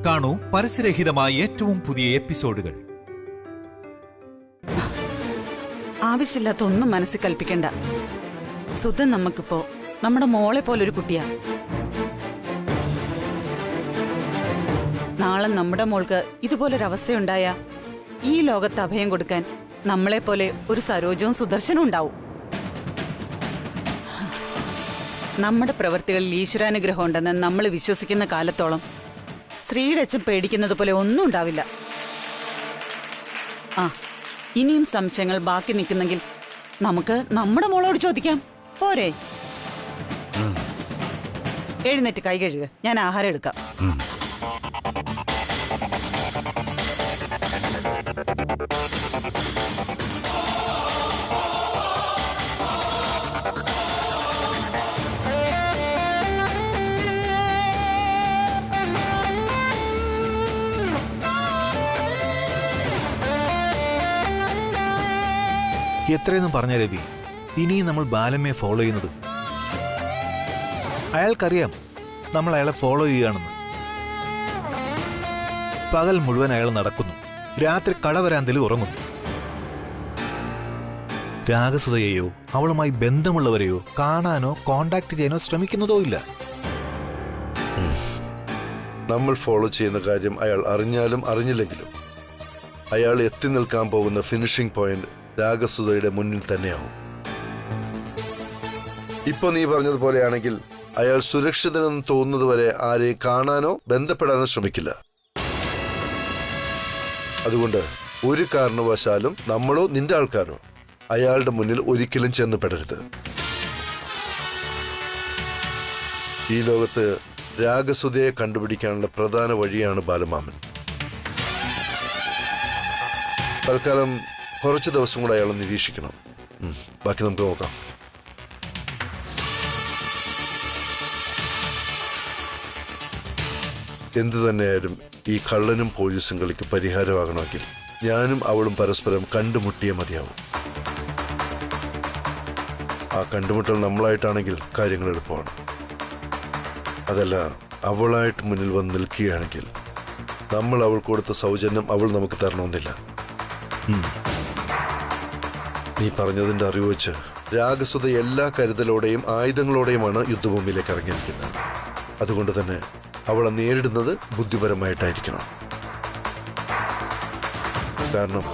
കാണൂ പരസ്യരഹിതമായ ഏറ്റവും പുതിയ എപ്പിസോഡുകൾ. ആവശ്യമില്ലാത്ത ഒന്നും മനസ്സിൽ കൽപ്പിക്കണ്ട. സുധൻ നമുക്കിപ്പോ നമ്മുടെ മോളെ പോലൊരു കുട്ടിയാ. നാളെ നമ്മുടെ മോൾക്ക് ഇതുപോലൊരവസ്ഥയുണ്ടായ ഈ ലോകത്ത് അഭയം കൊടുക്കാൻ നമ്മളെപ്പോലെ ഒരു സരോജവും സുദർശനും ഉണ്ടാവും. നമ്മുടെ പ്രവൃത്തികളിൽ ഈശ്വരാനുഗ്രഹം ഉണ്ടെന്ന് നമ്മൾ വിശ്വസിക്കുന്ന കാലത്തോളം ശ്രീയുടെ അച്ഛൻ പേടിക്കുന്നത് പോലെ ഒന്നും ഉണ്ടാവില്ല. ഇനിയും സംശയങ്ങൾ ബാക്കി നിൽക്കുന്നെങ്കിൽ നമുക്ക് നമ്മുടെ മോളോട് ചോദിക്കാം, പോരെ? എഴുന്നേറ്റ് കൈ കഴുകുക, ഞാൻ ആഹാരം എടുക്കാം. എത്രയെന്നും പറഞ്ഞ രവി, ഇനിയും നമ്മൾ ബാലമ്മയെ ഫോളോ ചെയ്യുന്നത്? അയാൾക്കറിയാം നമ്മൾ അയാളെ ഫോളോ ചെയ്യുകയാണെന്ന്. പകൽ മുഴുവൻ അയാൾ നടക്കുന്നു, രാത്രി കടവരാന്തയിൽ ഉറങ്ങുന്നു. രാഗസുധയെയോ അവളുമായി ബന്ധമുള്ളവരെയോ കാണാനോ കോണ്ടാക്ട് ചെയ്യാനോ ശ്രമിക്കുന്നതോ ഇല്ല. നമ്മൾ ഫോളോ ചെയ്യുന്ന കാര്യം അയാൾ അറിഞ്ഞാലും അറിഞ്ഞില്ലെങ്കിലും അയാൾ എത്തി നിൽക്കാൻ പോകുന്ന ഫിനിഷിംഗ് പോയിന്റ് രാഗസുധയുടെ മുന്നിൽ തന്നെയാവും. ഇപ്പൊ നീ പറഞ്ഞതുപോലെയാണെങ്കിൽ അയാൾ സുരക്ഷിതനെന്ന് തോന്നുന്നതുവരെ ആരെയും കാണാനോ ബന്ധപ്പെടാനോ ശ്രമിക്കില്ല. അതുകൊണ്ട് ഒരു കാരണവശാലും നമ്മളോ നിന്റെ ആൾക്കാരോ അയാളുടെ മുന്നിൽ ഒരിക്കലും ചെന്നുപെടരുത്. ഈ ലോകത്ത് രാഗസുധയെ കണ്ടുപിടിക്കാനുള്ള പ്രധാന വഴിയാണ് ബാലമാമൻ. തൽക്കാലം കുറച്ച് ദിവസം കൂടെ അയാളെ നിരീക്ഷിക്കണം. ബാക്കി നമുക്ക് നോക്കാം. എന്തു തന്നെയായാലും ഈ കള്ളനും പോലീസും കളിക്ക് പരിഹാരമാകണമെങ്കിൽ ഞാനും അവളും പരസ്പരം കണ്ടുമുട്ടിയേ മതിയാവും. ആ കണ്ടുമുട്ടൽ നമ്മളായിട്ടാണെങ്കിൽ കാര്യങ്ങൾ എളുപ്പമാണ്. അതല്ല, അവളായിട്ട് മുന്നിൽ വന്ന് നിൽക്കുകയാണെങ്കിൽ നമ്മൾ അവൾക്ക് കൊടുത്ത സൗജന്യം അവൾ നമുക്ക് തരണമെന്നില്ല. നീ പറഞ്ഞതിന്റെ അറിവ് വെച്ച് രാഗസുധ എല്ലാ കരുതലോടെയും ആയുധങ്ങളോടെയുമാണ് യുദ്ധഭൂമിയിലേക്ക് ഇറങ്ങിയിരിക്കുന്നത്. അതുകൊണ്ട് തന്നെ അവളെ നേരിടുന്നത് ബുദ്ധിപരമായിട്ടായിരിക്കണം. കാരണം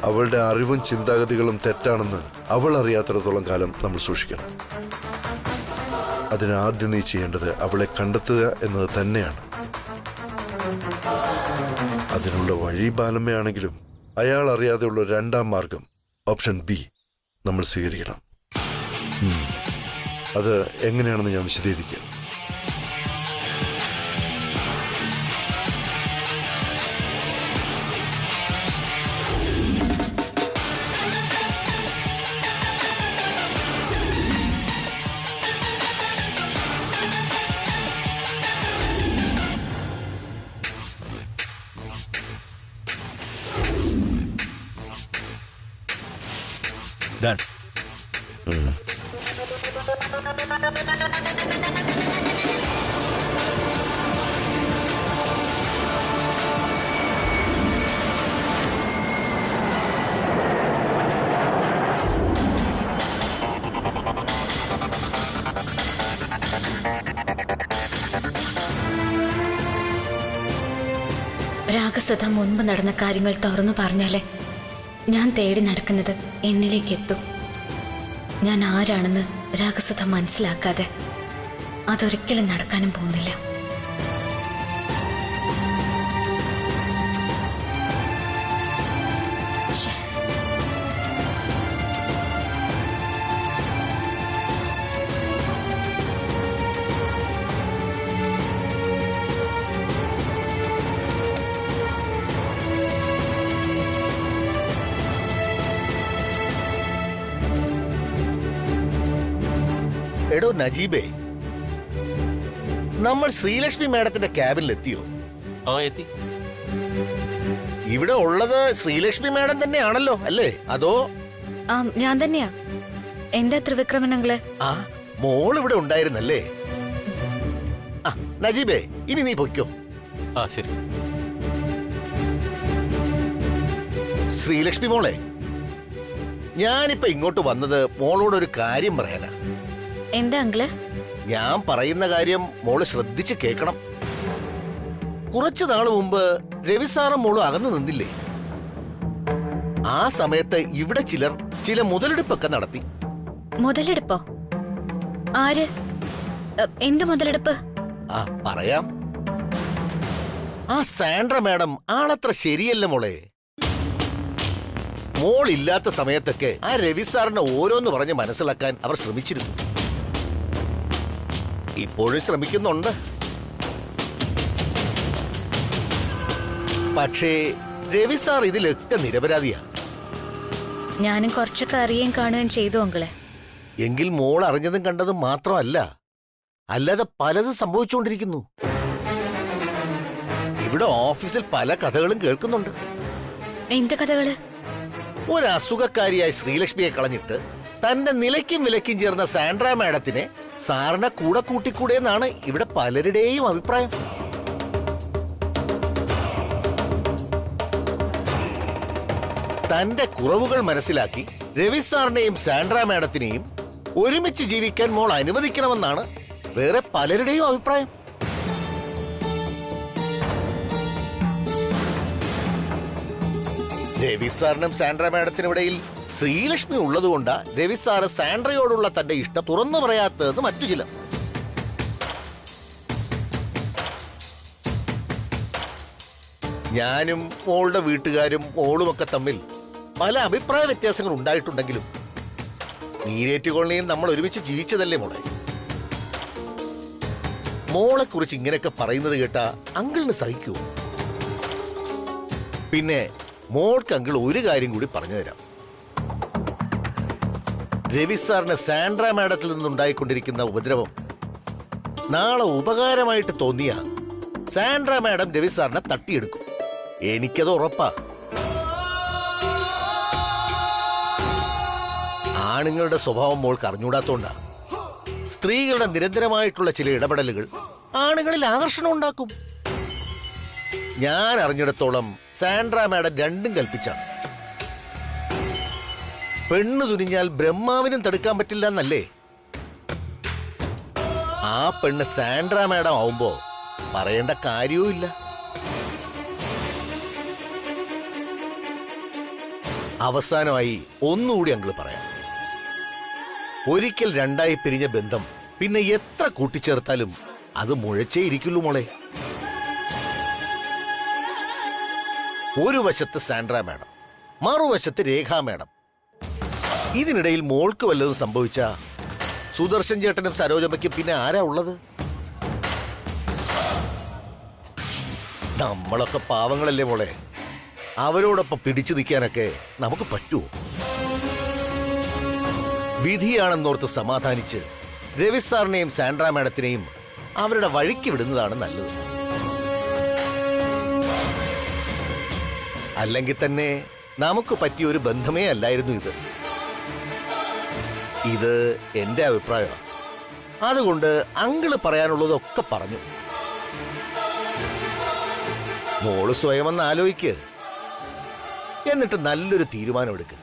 അവളുടെ അറിവും ചിന്താഗതികളും തെറ്റാണെന്ന് അവൾ അറിയാത്തിടത്തോളം കാലം നമ്മൾ സൂക്ഷിക്കണം. അതിനാദ്യം നീ ചെയ്യേണ്ടത് അവളെ കണ്ടെത്തുക എന്നത് തന്നെയാണ്. അതിനുള്ള വഴി ബാലമ്മയാണെങ്കിലും അയാൾ അറിയാതെയുള്ള രണ്ടാം മാർഗം, ഓപ്ഷൻ ബി, നമ്മൾ സ്വീകരിക്കണം. അത് എങ്ങനെയാണെന്ന് ഞാൻ വിശദീകരിക്കാം. Done. രാഗസുധ മുൻപ് നടന്ന കാര്യങ്ങൾ തുറന്നു പറഞ്ഞാലേ ഞാൻ തേടി നടക്കുന്നത് എന്നിലേക്ക് എത്തും. ഞാൻ ആരാണെന്ന് രാഗസുധ മനസ്സിലാക്കാതെ അതൊരിക്കലും നടക്കാനും പോകുന്നില്ല. എടോ നജീബേ, നമ്മൾ ശ്രീലക്ഷ്മി മാഡത്തിന്റെ ക്യാബിനിൽ എത്തിയോ? എത്തി. ഇവിടെ ഉള്ളത് ശ്രീലക്ഷ്മി മാഡം തന്നെയാണല്ലോ അല്ലേ? അതോ? ഞാൻ തന്നെയാ. എന്താ ത്രിവിക്രമനങ്ങള്? മോൾ ഇവിടെ ഉണ്ടായിരുന്നല്ലേ? നജീബേ, ഇനി നീ പൊയ്ക്കോ. ആ ശരി. ശ്രീലക്ഷ്മി മോളെ, ഞാനിപ്പോ ഇങ്ങോട്ട് വന്നത് മോളോട് ഒരു കാര്യം പറയാനാ. എന്താ അങ്കിള്? ഞാൻ പറയുന്ന കാര്യം മോള് ശ്രദ്ധിച്ച് കേൾക്കണം. കുറച്ചു നാള് മുമ്പ് രവി സാറും മോളും അകന്നു നിന്നില്ലേ? ആ സമയത്ത് ഇവിടെ ചില മുതലെടുപ്പൊക്കെ നടത്തി. മുതലെടുപ്പോ? ആര്? എന്ത് മുതലെടുപ്പ്? ആ പറയാം. ആ സാൻഡ്ര മാഡം ആളത്ര ശരിയല്ല മോളെ. മോൾ ഇല്ലാത്ത സമയത്തൊക്കെ ആ രവി സാറിനെ ഓരോന്ന് പറഞ്ഞ് മനസ്സിലാക്കാൻ അവർ ശ്രമിച്ചിരുന്നു. ഇപ്പോഴും ശ്രമിക്കുന്നുണ്ട്. പക്ഷേ രവി സാർ ഇതിലൊക്കെ നിരപരാധിയാ. ഞാനും കുറച്ചൊക്കെ അറിയുകയും കാണുകയും ചെയ്തു അങ്കിളെ. എങ്കിൽ മോൾ അറിഞ്ഞതും കണ്ടതും മാത്രമല്ല, അല്ലാതെ പലതും സംഭവിച്ചുകൊണ്ടിരിക്കുന്നു. ഇവിടെ ഓഫീസിൽ പല കഥകളും കേൾക്കുന്നുണ്ട്. എന്ത് കഥകള്? ഒരു അസുഖക്കാരിയായ ശ്രീലക്ഷ്മിയെ കളഞ്ഞിട്ട് തന്റെ നിലയ്ക്കും വിലയ്ക്കും ചേർന്ന സാൻഡ്ര മാഡത്തിനെ സാറിനെ കൂടെ കൂട്ടിക്കൂടെ എന്നാണ് ഇവിടെ പലരുടെയും അഭിപ്രായം. തന്റെ കുറവുകൾ മനസ്സിലാക്കി രവി സാറിനെയും സാൻഡ്ര മാഡത്തിനെയും ഒരുമിച്ച് ജീവിക്കാൻ മോൾ അനുവദിക്കണമെന്നാണ് വേറെ പലരുടെയും അഭിപ്രായം. രവി സാറിനും സാൻഡ്ര മാഡത്തിനും ഇടയിൽ ശ്രീലക്ഷ്മി ഉള്ളതുകൊണ്ടാ രവി സാറ് സാൻഡ്രയോടുള്ള തന്റെ ഇഷ്ടം തുറന്നു പറയാത്തതെന്ന് മറ്റു ചിലർ. ഞാനും മോളുടെ വീട്ടുകാരും മോളുമൊക്കെ തമ്മിൽ പല അഭിപ്രായ വ്യത്യാസങ്ങൾ ഉണ്ടായിട്ടുണ്ടെങ്കിലും നീരേറ്റ് കോളനിയിൽ നമ്മൾ ഒരുമിച്ച് ജീവിച്ചതല്ലേ മോളെ. മോളെ കുറിച്ച് ഇങ്ങനെയൊക്കെ പറയുന്നത് കേട്ടാ അങ്കിളിന് സഹിക്കൂ? പിന്നെ മോൾക്ക് അങ്കിൾ ഒരു കാര്യം കൂടി പറഞ്ഞു തരാം. രവി സാറിന് സാൻഡ്ര മാഡത്തിൽ നിന്നുണ്ടായിക്കൊണ്ടിരിക്കുന്ന ഉപദ്രവം നാളെ ഉപകാരമായിട്ട് തോന്നിയ സാൻഡ്ര മാഡം രവി സാറിനെ തട്ടിയെടുക്കും. എനിക്കത് ഉറപ്പാ. ആണുങ്ങളുടെ സ്വഭാവം മോൾക്ക് അറിഞ്ഞൂടാത്തോണ്ടാ സ്ത്രീകളുടെ നിരന്തരമായിട്ടുള്ള ചില ഇടപെടലുകൾ ആണുങ്ങളിൽ ആകർഷണം ഉണ്ടാക്കും. ഞാൻ അറിഞ്ഞിടത്തോളം സാൻഡ്ര മാഡം രണ്ടും കൽപ്പിച്ചാണ്. പെണ്ണ് തുനിഞ്ഞാൽ ബ്രഹ്മാവിനും തടുക്കാൻ പറ്റില്ല എന്നല്ലേ? ആ പെണ്ണ് സാൻഡ്ര മാഡം ആവുമ്പോ പറയേണ്ട കാര്യവും ഇല്ല. അവസാനമായി ഒന്നുകൂടി അങ്കിള് പറയാം. ഒരിക്കൽ രണ്ടായി പിരിഞ്ഞ ബന്ധം പിന്നെ എത്ര കൂട്ടിച്ചേർത്താലും അത് മുഴച്ചേ ഇരിക്കുള്ളൂ മോളെ. ഒരു വശത്ത് സാൻഡ്ര മാഡം, മറുവശത്ത് രേഖാ മാഡം. ഇതിനിടയിൽ മോൾക്ക് വല്ലതും സംഭവിച്ച സുദർശൻ ചേട്ടനും സരോജമ്മയ്ക്കും പിന്നെ ആരാ ഉള്ളത്? നമ്മളൊക്കെ പാവങ്ങളല്ലേ മോളെ. അവരോടൊപ്പം പിടിച്ചു നിൽക്കാനൊക്കെ നമുക്ക് പറ്റുമോ? വിധിയാണെന്നോർത്ത് സമാധാനിച്ച് രവി സാറിനെയും സാൻഡ്ര മാഡത്തിനെയും അവരുടെ വഴിക്ക് വിടുന്നതാണ് നല്ലത്. അല്ലെങ്കിൽ തന്നെ നമുക്ക് പറ്റിയ ഒരു ബന്ധമേ അല്ലായിരുന്നു ഇത്. ഇത് എന്റെ അഭിപ്രായമാണ്. അതുകൊണ്ട് അങ്കിള് പറയാനുള്ളതൊക്കെ പറഞ്ഞു. മോള് സ്വയം ഒന്ന് ആലോചിക്ക്, എന്നിട്ട് നല്ലൊരു തീരുമാനമെടുക്കുക.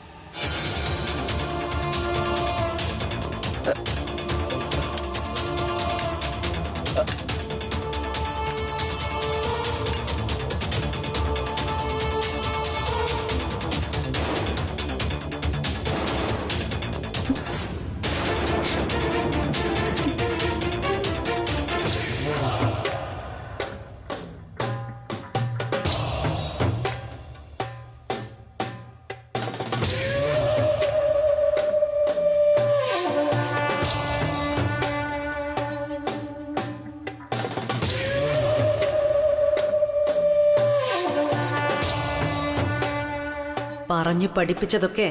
പറഞ്ഞു പഠിപ്പിച്ചതൊക്കെ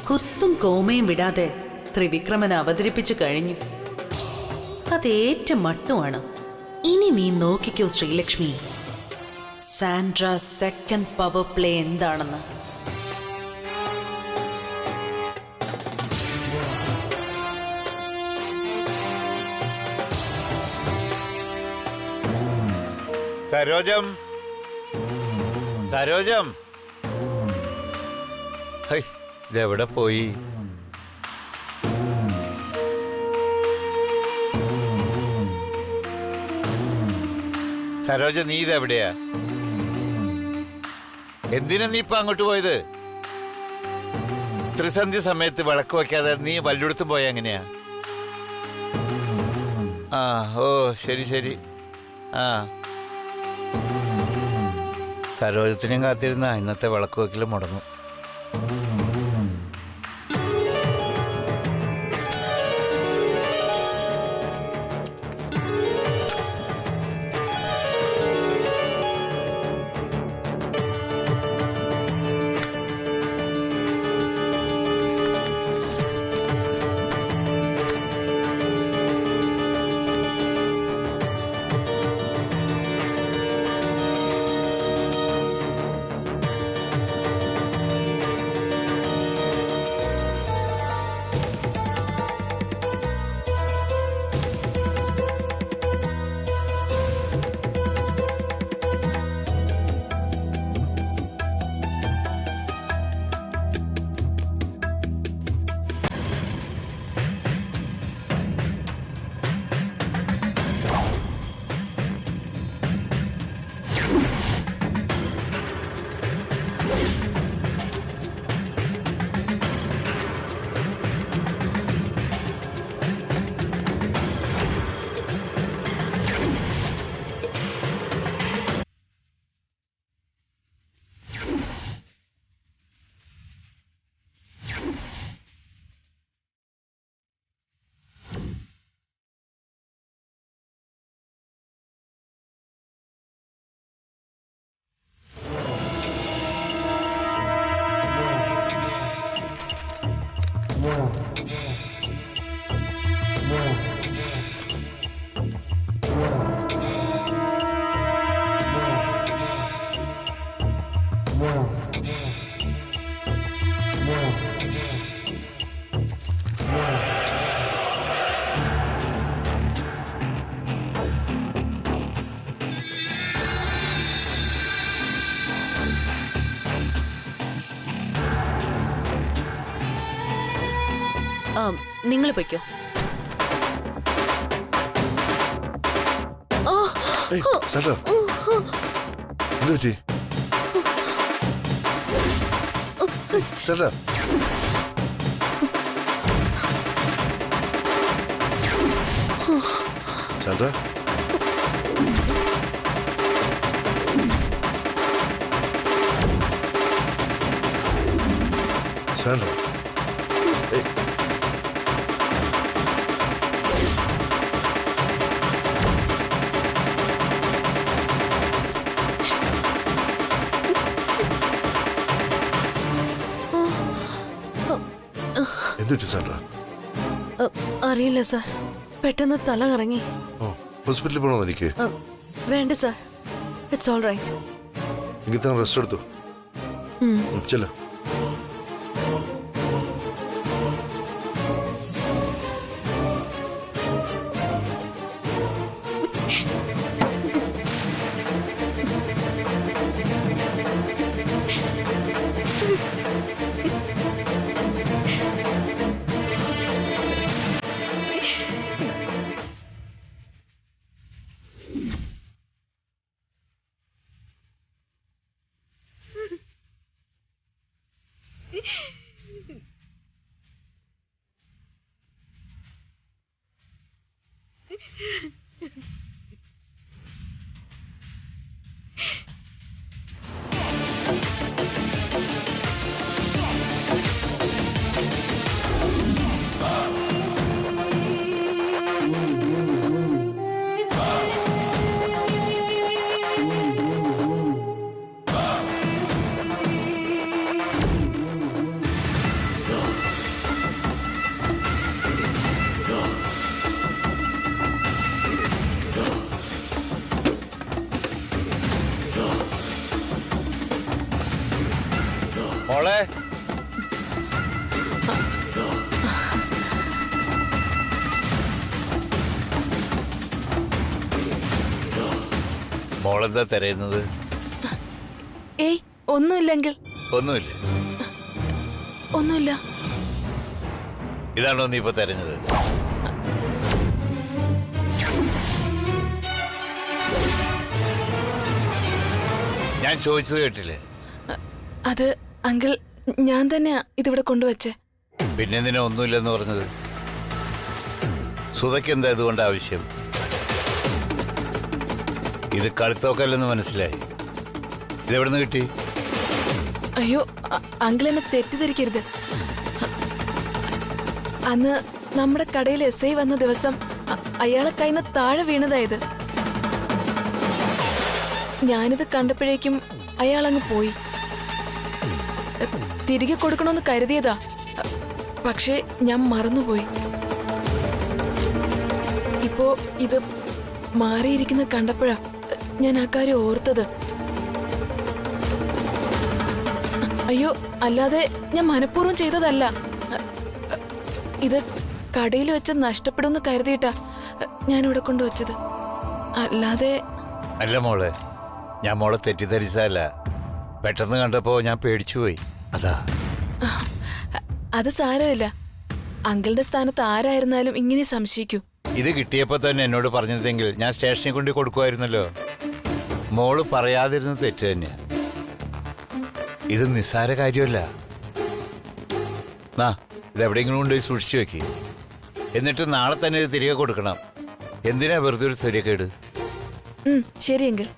കുത്തും കോമയും വിടാതെ ത്രിവിക്രമൻ അവതരിപ്പിച്ചു കഴിഞ്ഞു. അതേറ്റ മട്ടുമാണ്. ഇനി നീ നോക്കിക്കോ Sreelakshmi, Sandra second power play എന്താണെന്ന്. സരോജം, സരോജം, ഹൈ, ഇതെവിടെ പോയി? സരോജ, നീ ഇതെവിടെയാ? എന്തിനാ നീ ഇപ്പൊ അങ്ങോട്ട് പോയത്? ത്രിസന്ധ്യ സമയത്ത് വിളക്ക് വയ്ക്കാതെ നീ വല്ലയിടത്തും പോയ എങ്ങനെയാ? ആ, ഓ, ശരി ശരി. ആ, സരോജത്തിനെയും കാത്തിരുന്ന ഇന്നത്തെ വിളക്ക് വയ്ക്കൽ മുടങ്ങും. നിങ്ങൾ പൊയ്ക്കോ. സാൻഡ്ര, എന്ത് പറ്റി? സാൻഡ്ര, സാൻഡ്ര, സാൻഡ്ര, എന്ത് സാൻഡ്ര? അറിയില്ല സാർ, പെട്ടെന്ന് തല കറങ്ങി. ഹോസ്പിറ്റലിൽ പോകണോ എനിക്ക്? വേണ്ട സാർ, ഇറ്റ്സ് ഓൾ റൈറ്റ്. എങ്കിൽ തന്നെ റെസ്റ്റ് എടുത്തു. ചെല്ലോ. മോളെ, മോളെ മോളെന്താ തിരയുന്നത്? ഏയ് ഒന്നുമില്ലെങ്കിൽ. ഒന്നുമില്ല. ഒന്നുമില്ല. ഇതാണോ നീ ഇപ്പൊ തിരഞ്ഞത്? ഞാൻ ചോദിച്ചത് കേട്ടില്ലേ? അത് അങ്കിൾ ഞാൻ തന്നെയാ ഇതിവിടെ കൊണ്ടുവച്ചേ. പിന്നെ നിന്നെ ഒന്നുമില്ലെന്ന് പറഞ്ഞത്? സുധയ്ക്ക് എന്താ ഇതുകൊണ്ട് ആവശ്യം? ഇത് കളിത്തോക്കല്ലെന്ന് മനസ്സിലായി. ഇതെവിടെ നിന്ന് കിട്ടി? അയ്യോ അങ്കിൾ എന്നെ തെറ്റിദ്ധരിക്കരുത്. അന്ന് നമ്മുടെ കടയിൽ SI വന്ന ദിവസം അയാളെ കയ്യിൽ താഴെ വീണതായത്. ഞാനിത് കണ്ടപ്പോഴേക്കും അയാൾ അങ്ങ് പോയി. തിരികെ കൊടുക്കണമെന്ന് കരുതിയതാ, പക്ഷേ ഞാൻ മറന്നുപോയി. ഇപ്പോ ഇത് മാറിയിരിക്കുന്ന കണ്ടപ്പോഴാ ഞാൻ ആ കാര്യം ഓർത്തത്. അയ്യോ അല്ലാതെ ഞാൻ മനഃപൂർവ്വം ചെയ്തതല്ല. ഇത് കടയിൽ വെച്ച് നഷ്ടപ്പെടുമെന്ന് കരുതിയിട്ടാ ഞാനിവിടെ കൊണ്ടുവച്ചത്. അല്ലാതെ അല്ല മോളെ, ഞാൻ മോളെ തെറ്റിദ്ധരിച്ചതല്ല. പെട്ടെന്ന് കണ്ടപ്പോ ഞാൻ പേടിച്ചുപോയി, അതാ. അത് സാരമില്ല. അങ്കിളുടെ സ്ഥാനത്ത് ആരായിരുന്നാലും ഇങ്ങനെ സംശയിക്കൂ. ഇത് കിട്ടിയപ്പോ തന്നെ എന്നോട് പറഞ്ഞിരുന്നെങ്കിൽ ഞാൻ സ്റ്റേഷനിൽ കൊണ്ട് കൊടുക്കുമായിരുന്നല്ലോ. മോള് പറയാതിരുന്നത് തെറ്റ് തന്നെയാ. ഇത് നിസ്സാര കാര്യമല്ല. ഇതെവിടെയെങ്കിലും കൊണ്ടുപോയി സൂക്ഷിച്ചു വെക്കി. എന്നിട്ട് നാളെ തന്നെ ഇത് തിരികെ കൊടുക്കണം. എന്തിനാ വെറുതെ ഒരു ശരിയേക്കേട്? ശരിയെങ്കിൽ.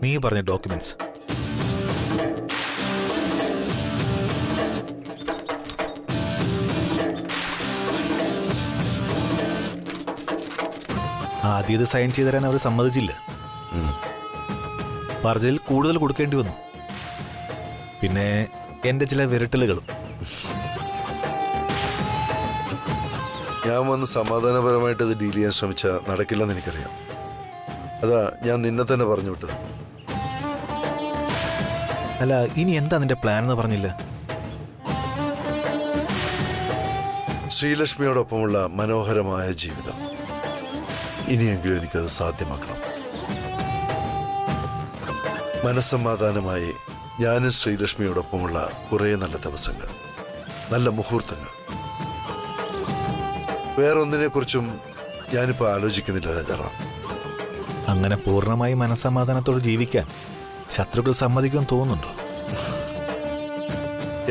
നീ പറഞ്ഞ ഡോക്യുമെന്റ്സ്. ആദ്യം ഇത് സൈൻ ചെയ്തു തരാൻ അവർ സമ്മതിച്ചില്ല. പറഞ്ഞതിൽ കൂടുതൽ കൊടുക്കേണ്ടി വന്നു. പിന്നെ എന്റെ ചില വിരട്ടലുകളും. ഞാൻ വന്ന് സമാധാനപരമായിട്ട് ഇത് ഡീൽ ചെയ്യാൻ ശ്രമിച്ചാൽ നടക്കില്ലെന്ന് എനിക്കറിയാം. അതാ ഞാൻ നിന്നെ തന്നെ പറഞ്ഞു വിട്ടത്. അല്ല, ഇനി എന്താ നിന്റെ പ്ലാൻ എന്ന് പറഞ്ഞില്ല? ശ്രീലക്ഷ്മിയോടൊപ്പമുള്ള മനോഹരമായ ജീവിതം. ഇനിയെങ്കിലും എനിക്കത് സാധ്യമാക്കണം. മനസ്സമാധാനമായി ഞാനും ശ്രീലക്ഷ്മിയോടൊപ്പമുള്ള കുറേ നല്ല ദിവസങ്ങൾ, നല്ല മുഹൂർത്തങ്ങൾ. വേറൊന്നിനെക്കുറിച്ചും ഞാനിപ്പോൾ ആലോചിക്കുന്നില്ല രാജാറാം. അങ്ങനെ പൂർണ്ണമായി മനസ്സമാധാനത്തോട് ജീവിക്കാൻ ശത്രുക്കൾ സമ്മതിക്കുമെന്ന് തോന്നുന്നുണ്ടോ?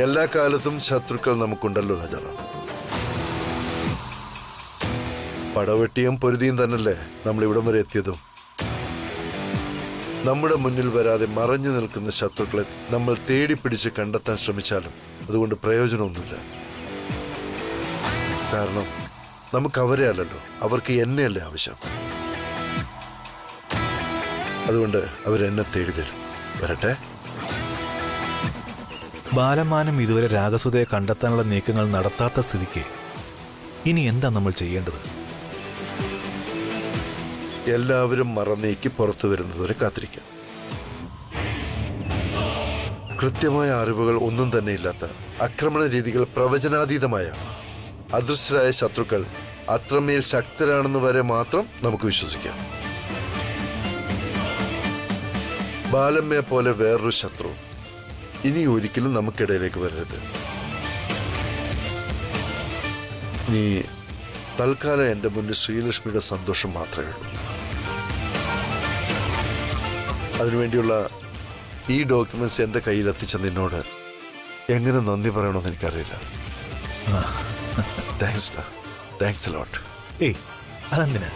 എല്ലാ കാലത്തും ശത്രുക്കൾ നമുക്കുണ്ടല്ലോ രാജാറാം. പടവെട്ടിയും പൊരുതിയും തന്നല്ലേ നമ്മൾ ഇവിടം വരെ എത്തിയതും. നമ്മുടെ മുന്നിൽ വരാതെ മറഞ്ഞു നിൽക്കുന്ന ശത്രുക്കളെ നമ്മൾ തേടിപ്പിടിച്ച് കണ്ടെത്താൻ ശ്രമിച്ചാലും അതുകൊണ്ട് പ്രയോജനമൊന്നുമില്ല. കാരണം നമുക്ക് അവരെ അല്ലല്ലോ, അവർക്ക് എന്നെയല്ലേ ആവശ്യം. അതുകൊണ്ട് അവരെന്നെ തേടി തരും. വരട്ടെ. ബാലമാനം ഇതുവരെ രാഗസുതയെ കണ്ടെത്താനുള്ള നീക്കങ്ങൾ നടത്താത്ത സ്ഥിതിക്ക് ഇനി എന്താ നമ്മൾ ചെയ്യേണ്ടത്? എല്ലാവരും മറന്നേക്ക് പുറത്തു വരുന്നതുവരെ കാത്തിരിക്കാം. കൃത്യമായ അറിവുകൾ ഒന്നും തന്നെ ഇല്ലാത്ത, ആക്രമണ രീതികൾ പ്രവചനാതീതമായ അദൃശ്യരായ ശത്രുക്കൾ അത്രമേൽ ശക്തരാണെന്ന് വരെ മാത്രം നമുക്ക് വിശ്വസിക്കാം. ബാലമ്മയെ പോലെ വേറൊരു ശത്രു ഇനി ഒരിക്കലും നമുക്കിടയിലേക്ക് വരരുത്. നീ തൽക്കാലം എൻ്റെ മുന്നിൽ ശ്രീലക്ഷ്മിയുടെ സന്തോഷം മാത്രമേ ഉള്ളൂ. അതിനുവേണ്ടിയുള്ള ഈ ഡോക്യുമെന്റ്സ് എൻ്റെ കയ്യിലെത്തിച്ച നിന്നോട് എങ്ങനെ നന്ദി പറയണമെന്ന് എനിക്കറിയില്ല. Thanks lot. ഏയ് അതെന്തിനാ?